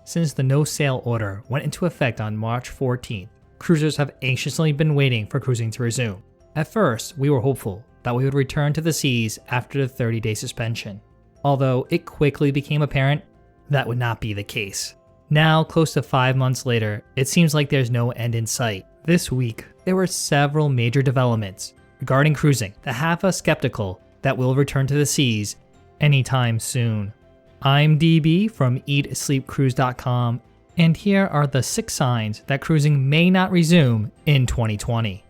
Since the no-sail order went into effect on March 14th, cruisers have anxiously been waiting for cruising to resume. At first, we were hopeful that we would return to the seas after the 30-day suspension, although it quickly became apparent that would not be the case. Now, close to 5 months later, it seems like there's no end in sight. This week, there were several major developments regarding cruising that have us skeptical that we'll return to the seas anytime soon. I'm DB from EatSleepCruise.com, and here are the 6 signs that cruising may not resume in 2020.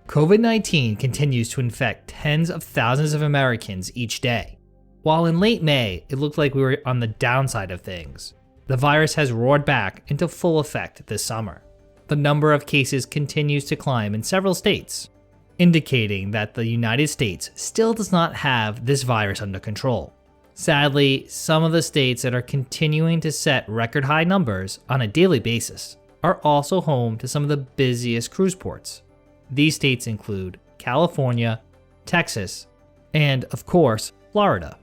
COVID-19 continues to infect tens of thousands of Americans each day. While in late May, it looked like we were on the downside of things, the virus has roared back into full effect this summer. The number of cases continues to climb in several states, indicating that the United States still does not have this virus under control. Sadly, some of the states that are continuing to set record high numbers on a daily basis are also home to some of the busiest cruise ports. These states include California, Texas, and of course, Florida.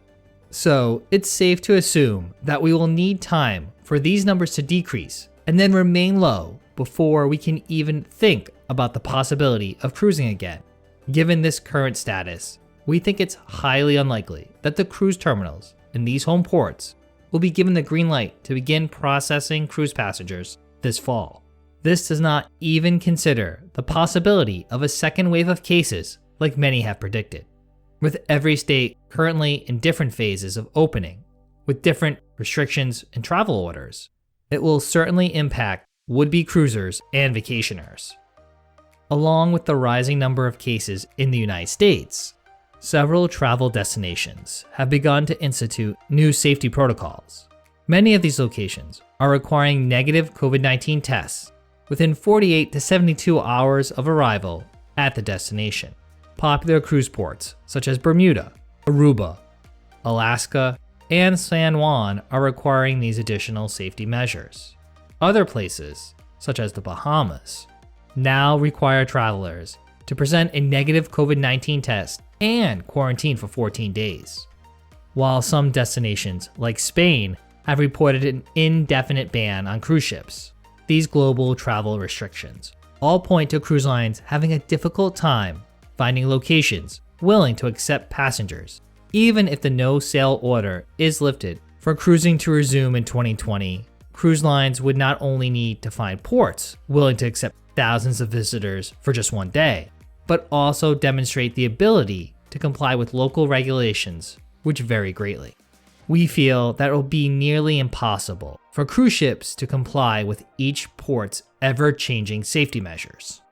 So it's safe to assume that we will need time for these numbers to decrease and then remain low before we can even think about the possibility of cruising again. Given this current status, we think it's highly unlikely that the cruise terminals in these home ports will be given the green light to begin processing cruise passengers this fall. This does not even consider the possibility of a second wave of cases like many have predicted. With every state currently in different phases of opening, with different restrictions and travel orders, it will certainly impact would-be cruisers and vacationers. Along with the rising number of cases in the United States, several travel destinations have begun to institute new safety protocols. Many of these locations are requiring negative COVID-19 tests within 48 to 72 hours of arrival at the destination. Popular cruise ports such as Bermuda, Aruba, Alaska, and San Juan are requiring these additional safety measures. Other places, such as the Bahamas, now require travelers to present a negative COVID-19 test and quarantine for 14 days. While some destinations, like Spain, have reported an indefinite ban on cruise ships, these global travel restrictions all point to cruise lines having a difficult time finding locations willing to accept passengers, even if the no-sail order is lifted for cruising to resume in 2020. Cruise lines would not only need to find ports willing to accept thousands of visitors for just one day, but also demonstrate the ability to comply with local regulations, which vary greatly. We feel that it will be nearly impossible for cruise ships to comply with each port's ever-changing safety measures.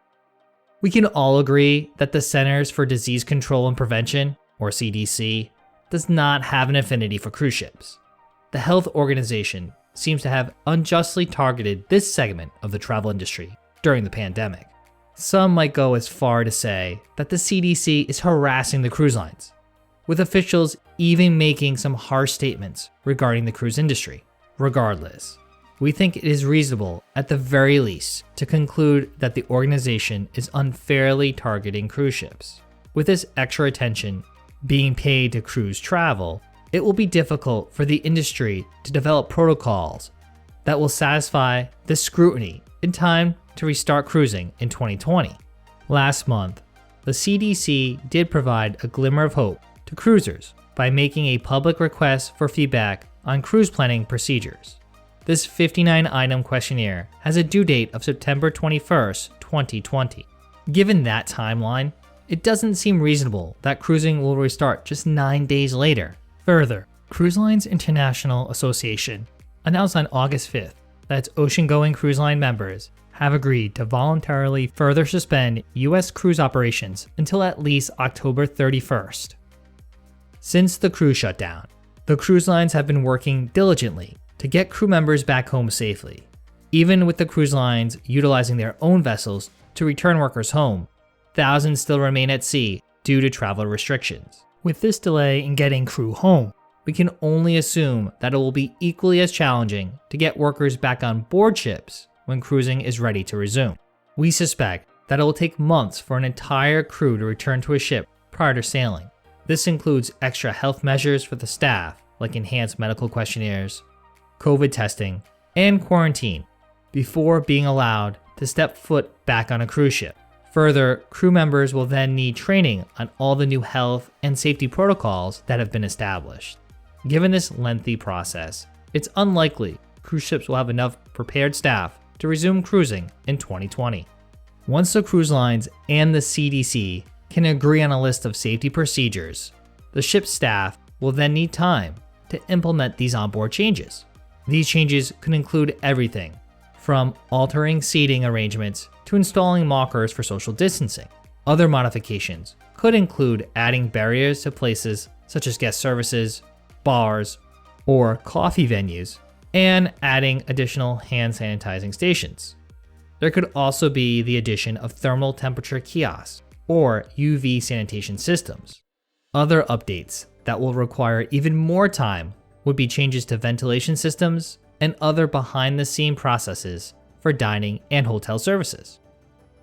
We can all agree that the Centers for Disease Control and Prevention, or CDC, does not have an affinity for cruise ships. The health organization seems to have unjustly targeted this segment of the travel industry during the pandemic. Some might go as far to say that the CDC is harassing the cruise lines, with officials even making some harsh statements regarding the cruise industry. Regardless, we think it is reasonable, at the very least, to conclude that the organization is unfairly targeting cruise ships. With this extra attention being paid to cruise travel, it will be difficult for the industry to develop protocols that will satisfy this scrutiny in time to restart cruising in 2020. Last month, the CDC did provide a glimmer of hope to cruisers by making a public request for feedback on cruise planning procedures. This 59-item questionnaire has a due date of September 21st, 2020. Given that timeline, it doesn't seem reasonable that cruising will restart just 9 days later. Further, Cruise Lines International Association announced on August 5th that its ocean-going cruise line members have agreed to voluntarily further suspend U.S. cruise operations until at least October 31st. Since the cruise shutdown, the cruise lines have been working diligently to get crew members back home safely. Even with the cruise lines utilizing their own vessels to return workers home, thousands still remain at sea due to travel restrictions. With this delay in getting crew home, we can only assume that it will be equally as challenging to get workers back on board ships when cruising is ready to resume. We suspect that it will take months for an entire crew to return to a ship prior to sailing. This includes extra health measures for the staff, like enhanced medical questionnaires, COVID testing, and quarantine before being allowed to step foot back on a cruise ship. Further, crew members will then need training on all the new health and safety protocols that have been established. Given this lengthy process, it's unlikely cruise ships will have enough prepared staff to resume cruising in 2020. Once the cruise lines and the CDC can agree on a list of safety procedures, the ship's staff will then need time to implement these onboard changes. These changes could include everything from altering seating arrangements to installing markers for social distancing. Other modifications could include adding barriers to places such as guest services, bars, or coffee venues, and adding additional hand sanitizing stations. There could also be the addition of thermal temperature kiosks or UV sanitation systems. Other updates that will require even more time would be changes to ventilation systems and other behind-the-scene processes for dining and hotel services.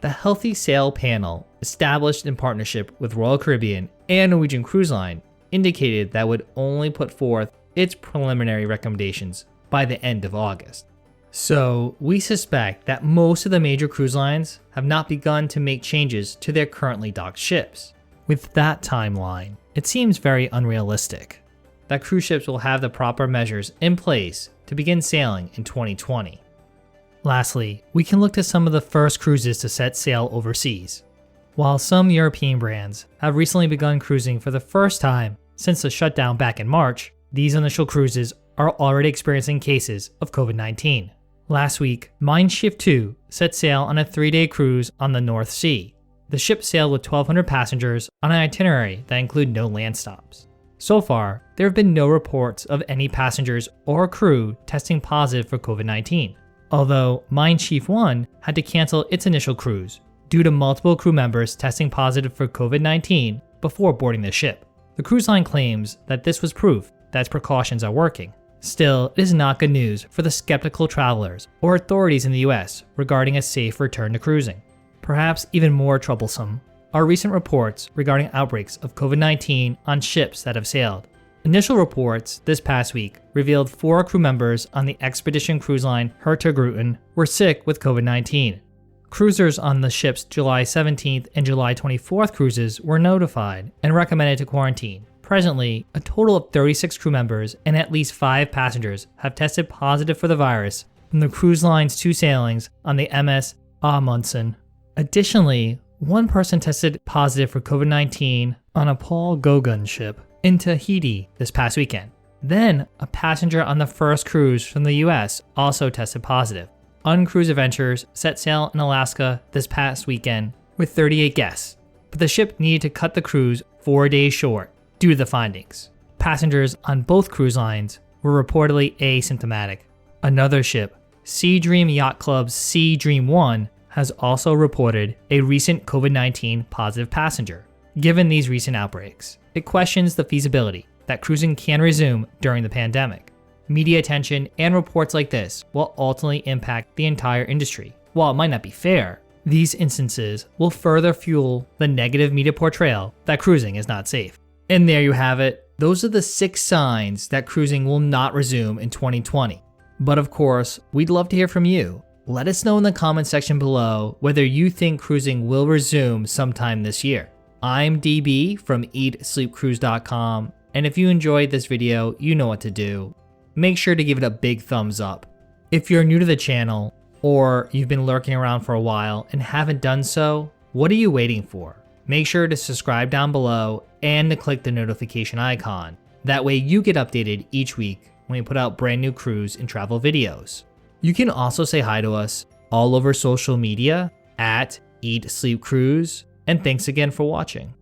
The Healthy Sail Panel, established in partnership with Royal Caribbean and Norwegian Cruise Line, indicated that would only put forth its preliminary recommendations by the end of August. So we suspect that most of the major cruise lines have not begun to make changes to their currently docked ships. With that timeline, it seems very unrealistic that cruise ships will have the proper measures in place to begin sailing in 2020. Lastly, we can look to some of the first cruises to set sail overseas. While some European brands have recently begun cruising for the first time since the shutdown back in March, these initial cruises are already experiencing cases of COVID-19. Last week, Mein Schiff 2 set sail on a 3-day cruise on the North Sea. The ship sailed with 1,200 passengers on an itinerary that included no land stops. So far, there have been no reports of any passengers or crew testing positive for COVID-19, although Mein Schiff 1 had to cancel its initial cruise due to multiple crew members testing positive for COVID-19 before boarding the ship. The cruise line claims that this was proof that its precautions are working. Still, it is not good news for the skeptical travelers or authorities in the US regarding a safe return to cruising. Perhaps even more troublesome are recent reports regarding outbreaks of COVID-19 on ships that have sailed. Initial reports this past week revealed 4 crew members on the expedition cruise line Hurtigruten were sick with COVID-19. Cruisers on the ship's July 17th and July 24th cruises were notified and recommended to quarantine. Presently, a total of 36 crew members and at least 5 passengers have tested positive for the virus from the cruise line's 2 sailings on the MS Amundsen. Additionally, 1 person tested positive for COVID-19 on a Paul Gauguin ship in Tahiti this past weekend. Then, a passenger on the first cruise from the US also tested positive. Uncruise Adventures set sail in Alaska this past weekend with 38 guests, but the ship needed to cut the cruise 4 days short due to the findings. Passengers on both cruise lines were reportedly asymptomatic. Another ship, Sea Dream Yacht Club's Sea Dream 1, has also reported a recent COVID-19 positive passenger. Given these recent outbreaks, it questions the feasibility that cruising can resume during the pandemic. Media attention and reports like this will ultimately impact the entire industry. While it might not be fair, these instances will further fuel the negative media portrayal that cruising is not safe. And there you have it. Those are the 6 signs that cruising will not resume in 2020. But of course, we'd love to hear from you. Let us know in the comment section below whether you think cruising will resume sometime this year. I'm DB from EatSleepCruise.com, and if you enjoyed this video, you know what to do. Make sure to give it a big thumbs up. If you're new to the channel, or you've been lurking around for a while and haven't done so, what are you waiting for? Make sure to subscribe down below and to click the notification icon. That way you get updated each week when we put out brand new cruise and travel videos. You can also say hi to us all over social media at Eat Sleep Cruise, and thanks again for watching.